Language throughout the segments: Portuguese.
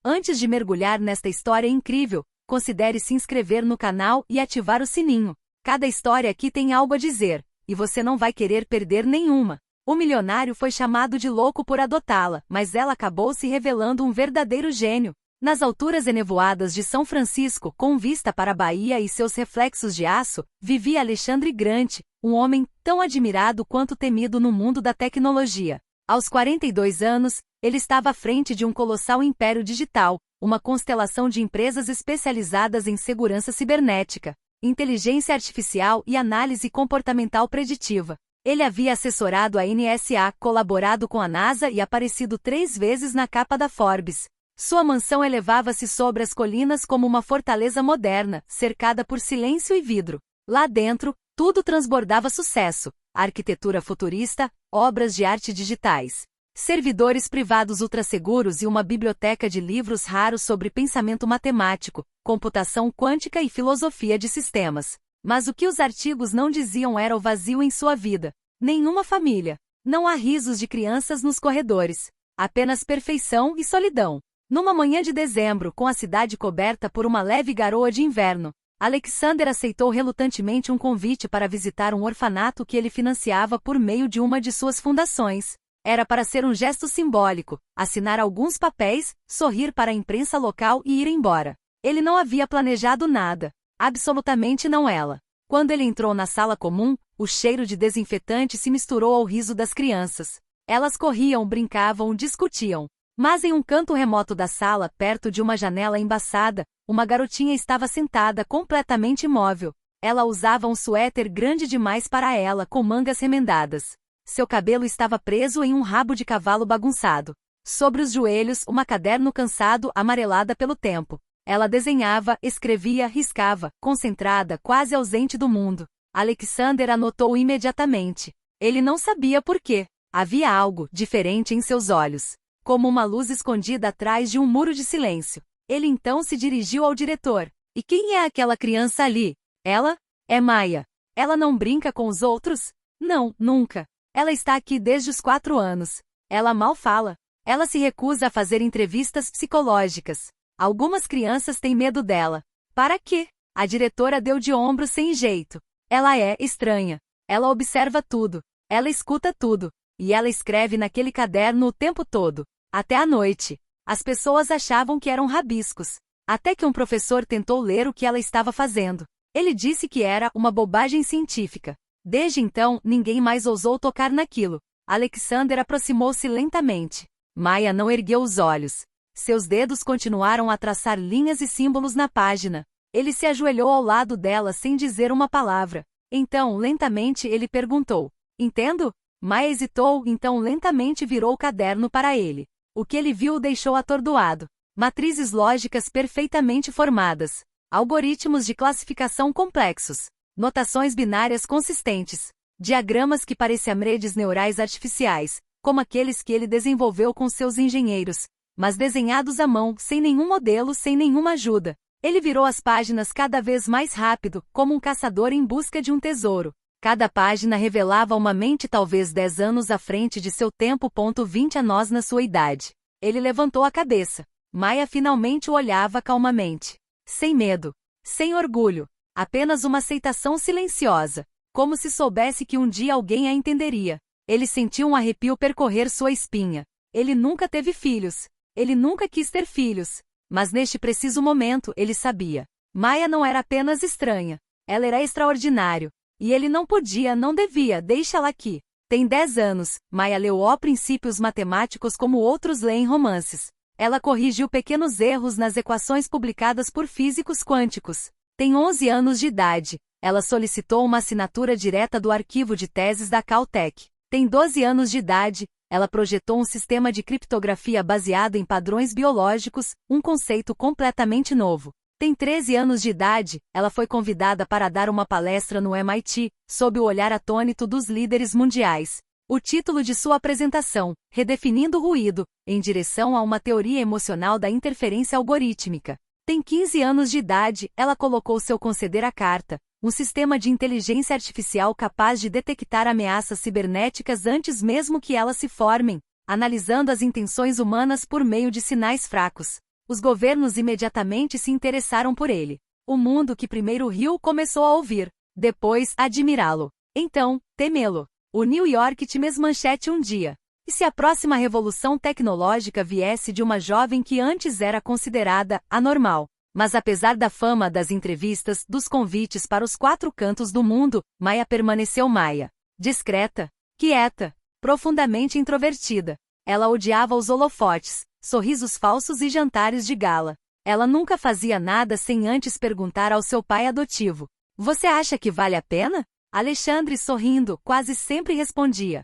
Antes de mergulhar nesta história incrível, considere se inscrever no canal e ativar o sininho. Cada história aqui tem algo a dizer, e você não vai querer perder nenhuma. O milionário foi chamado de louco por adotá-la, mas ela acabou se revelando um verdadeiro gênio. Nas alturas enevoadas de São Francisco, com vista para a Bahia e seus reflexos de aço, vivia Alexandre Grant, um homem tão admirado quanto temido no mundo da tecnologia. Aos 42 anos, ele estava à frente de um colossal império digital, uma constelação de empresas especializadas em segurança cibernética, inteligência artificial e análise comportamental preditiva. Ele havia assessorado a NSA, colaborado com a NASA e aparecido 3 vezes na capa da Forbes. Sua mansão elevava-se sobre as colinas como uma fortaleza moderna, cercada por silêncio e vidro. Lá dentro, tudo transbordava sucesso: arquitetura futurista, obras de arte digitais, servidores privados ultrasseguros e uma biblioteca de livros raros sobre pensamento matemático, computação quântica e filosofia de sistemas. Mas o que os artigos não diziam era o vazio em sua vida. Nenhuma família. Não há risos de crianças nos corredores. Apenas perfeição e solidão. Numa manhã de dezembro, com a cidade coberta por uma leve garoa de inverno, Alexander aceitou relutantemente um convite para visitar um orfanato que ele financiava por meio de uma de suas fundações. Era para ser um gesto simbólico, assinar alguns papéis, sorrir para a imprensa local e ir embora. Ele não havia planejado nada. Absolutamente não ela. Quando ele entrou na sala comum, o cheiro de desinfetante se misturou ao riso das crianças. Elas corriam, brincavam, discutiam. Mas em um canto remoto da sala, perto de uma janela embaçada, uma garotinha estava sentada completamente imóvel. Ela usava um suéter grande demais para ela, com mangas remendadas. Seu cabelo estava preso em um rabo de cavalo bagunçado. Sobre os joelhos, uma caderno cansado, amarelada pelo tempo. Ela desenhava, escrevia, riscava, concentrada, quase ausente do mundo. Alexander anotou imediatamente. Ele não sabia por quê. Havia algo diferente em seus olhos, como uma luz escondida atrás de um muro de silêncio. Ele então se dirigiu ao diretor. E quem é aquela criança ali? Ela? É Maya. Ela não brinca com os outros? Não, nunca. Ela está aqui desde os 4 anos. Ela mal fala. Ela se recusa a fazer entrevistas psicológicas. Algumas crianças têm medo dela. Para quê? A diretora deu de ombros sem jeito. Ela é estranha. Ela observa tudo. Ela escuta tudo. E ela escreve naquele caderno o tempo todo. Até à noite. As pessoas achavam que eram rabiscos. Até que um professor tentou ler o que ela estava fazendo. Ele disse que era uma bobagem científica. Desde então, ninguém mais ousou tocar naquilo. Alexander aproximou-se lentamente. Maya não ergueu os olhos. Seus dedos continuaram a traçar linhas e símbolos na página. Ele se ajoelhou ao lado dela sem dizer uma palavra. Então, lentamente, ele perguntou: "Entendo?" Maya hesitou, então lentamente virou o caderno para ele. O que ele viu o deixou atordoado. Matrizes lógicas perfeitamente formadas. Algoritmos de classificação complexos. Notações binárias consistentes. Diagramas que pareciam redes neurais artificiais, como aqueles que ele desenvolveu com seus engenheiros, mas desenhados à mão, sem nenhum modelo, sem nenhuma ajuda. Ele virou as páginas cada vez mais rápido, como um caçador em busca de um tesouro. Cada página revelava uma mente talvez 10 anos à frente de seu tempo. 20 anos na sua idade. Ele levantou a cabeça. Maya finalmente o olhava calmamente. Sem medo. Sem orgulho. Apenas uma aceitação silenciosa. Como se soubesse que um dia alguém a entenderia. Ele sentiu um arrepio percorrer sua espinha. Ele nunca teve filhos. Ele nunca quis ter filhos. Mas neste preciso momento, ele sabia. Maya não era apenas estranha. Ela era extraordinário. E ele não podia, não devia, deixá-la aqui. Tem 10 anos, Maya leu princípios matemáticos como outros leem romances. Ela corrigiu pequenos erros nas equações publicadas por físicos quânticos. Tem 11 anos de idade. Ela solicitou uma assinatura direta do arquivo de teses da Caltech. Tem 12 anos de idade. Ela projetou um sistema de criptografia baseado em padrões biológicos, um conceito completamente novo. Tem 13 anos de idade, ela foi convidada para dar uma palestra no MIT, sob o olhar atônito dos líderes mundiais. O título de sua apresentação, Redefinindo o Ruído, em direção a uma teoria emocional da interferência algorítmica. Tem 15 anos de idade, ela colocou seu conceder a carta, um sistema de inteligência artificial capaz de detectar ameaças cibernéticas antes mesmo que elas se formem, analisando as intenções humanas por meio de sinais fracos. Os governos imediatamente se interessaram por ele. O mundo que primeiro riu começou a ouvir, depois admirá-lo, então temê-lo. O New York Times manchete um dia. E se a próxima revolução tecnológica viesse de uma jovem que antes era considerada anormal? Mas apesar da fama das entrevistas, dos convites para os 4 cantos do mundo, Maya permaneceu Maya. Discreta, quieta, profundamente introvertida. Ela odiava os holofotes, sorrisos falsos e jantares de gala. Ela nunca fazia nada sem antes perguntar ao seu pai adotivo: "Você acha que vale a pena?" Alexandre, sorrindo, quase sempre respondia: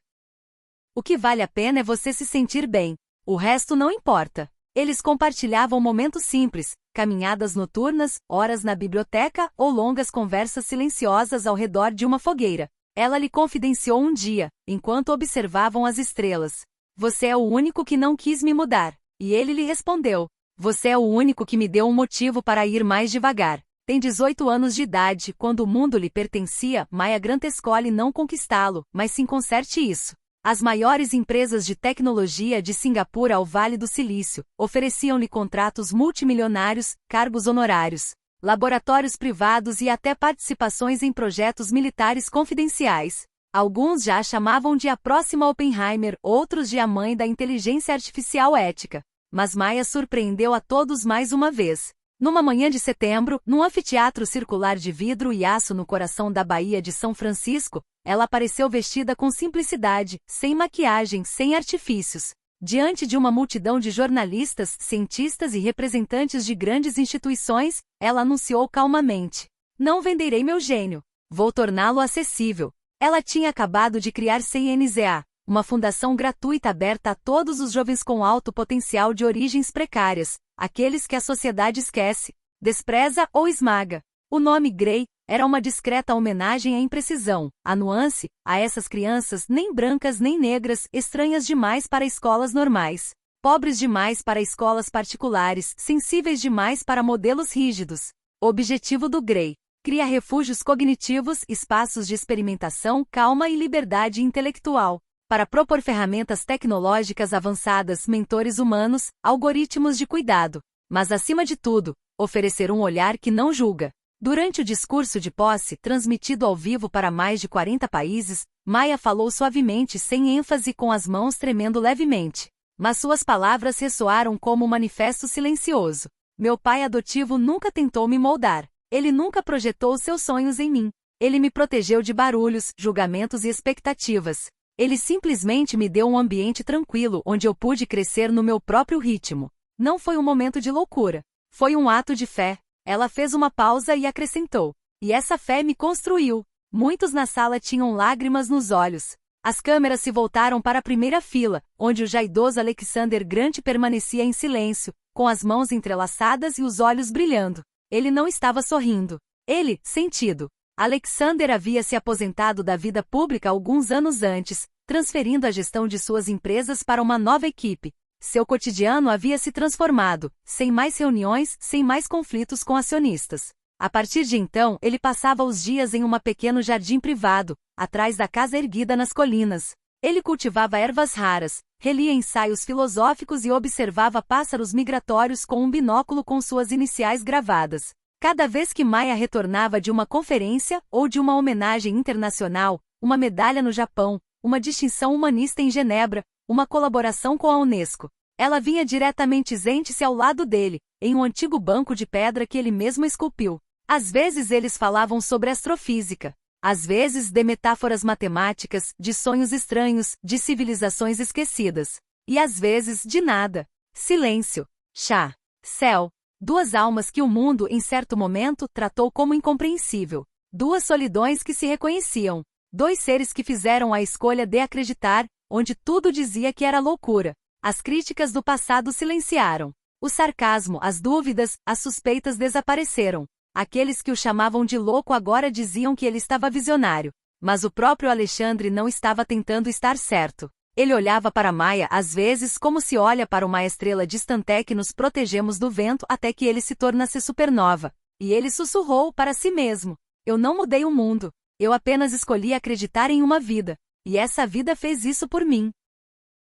"O que vale a pena é você se sentir bem. O resto não importa." Eles compartilhavam momentos simples, caminhadas noturnas, horas na biblioteca ou longas conversas silenciosas ao redor de uma fogueira. Ela lhe confidenciou um dia, enquanto observavam as estrelas: "Você é o único que não quis me mudar." E ele lhe respondeu: "Você é o único que me deu um motivo para ir mais devagar." Tem 18 anos de idade, quando o mundo lhe pertencia, Maya Grant escolhe não conquistá-lo, mas sim conserte isso. As maiores empresas de tecnologia de Singapura ao Vale do Silício ofereciam-lhe contratos multimilionários, cargos honorários, laboratórios privados e até participações em projetos militares confidenciais. Alguns já a chamavam de a próxima Oppenheimer, outros de a mãe da inteligência artificial ética. Mas Maya surpreendeu a todos mais uma vez. Numa manhã de setembro, num anfiteatro circular de vidro e aço no coração da Baía de São Francisco, ela apareceu vestida com simplicidade, sem maquiagem, sem artifícios. Diante de uma multidão de jornalistas, cientistas e representantes de grandes instituições, ela anunciou calmamente: "Não venderei meu gênio. Vou torná-lo acessível." Ela tinha acabado de criar CNZA, uma fundação gratuita aberta a todos os jovens com alto potencial de origens precárias, aqueles que a sociedade esquece, despreza ou esmaga. O nome Grey era uma discreta homenagem à imprecisão, à nuance, a essas crianças nem brancas nem negras, estranhas demais para escolas normais, pobres demais para escolas particulares, sensíveis demais para modelos rígidos. O objetivo do Grey: cria refúgios cognitivos, espaços de experimentação, calma e liberdade intelectual, para propor ferramentas tecnológicas avançadas, mentores humanos, algoritmos de cuidado, mas acima de tudo, oferecer um olhar que não julga. Durante o discurso de posse, transmitido ao vivo para mais de 40 países, Maya falou suavemente, sem ênfase, com as mãos tremendo levemente. Mas suas palavras ressoaram como um manifesto silencioso. Meu pai adotivo nunca tentou me moldar. Ele nunca projetou seus sonhos em mim. Ele me protegeu de barulhos, julgamentos e expectativas. Ele simplesmente me deu um ambiente tranquilo onde eu pude crescer no meu próprio ritmo. Não foi um momento de loucura. Foi um ato de fé. Ela fez uma pausa e acrescentou: "E essa fé me construiu." Muitos na sala tinham lágrimas nos olhos. As câmeras se voltaram para a primeira fila, onde o já idoso Alexander Grant permanecia em silêncio, com as mãos entrelaçadas e os olhos brilhando. Ele não estava sorrindo. Ele, sentido. Alexander havia se aposentado da vida pública alguns anos antes, transferindo a gestão de suas empresas para uma nova equipe. Seu cotidiano havia se transformado, sem mais reuniões, sem mais conflitos com acionistas. A partir de então, ele passava os dias em um pequeno jardim privado, atrás da casa erguida nas colinas. Ele cultivava ervas raras, relia ensaios filosóficos e observava pássaros migratórios com um binóculo com suas iniciais gravadas. Cada vez que Maya retornava de uma conferência ou de uma homenagem internacional, uma medalha no Japão, uma distinção humanista em Genebra, uma colaboração com a Unesco, ela vinha diretamente sente-se ao lado dele, em um antigo banco de pedra que ele mesmo esculpiu. Às vezes eles falavam sobre astrofísica, às vezes de metáforas matemáticas, de sonhos estranhos, de civilizações esquecidas, e às vezes de nada. Silêncio, chá, céu. Duas almas que o mundo, em certo momento, tratou como incompreensível. Duas solidões que se reconheciam. Dois seres que fizeram a escolha de acreditar, onde tudo dizia que era loucura. As críticas do passado silenciaram. O sarcasmo, as dúvidas, as suspeitas desapareceram. Aqueles que o chamavam de louco agora diziam que ele estava visionário. Mas o próprio Alexandre não estava tentando estar certo. Ele olhava para Maya às vezes como se olha para uma estrela distante que nos protegemos do vento até que ele se tornasse supernova. E ele sussurrou para si mesmo: "Eu não mudei o mundo. Eu apenas escolhi acreditar em uma vida. E essa vida fez isso por mim."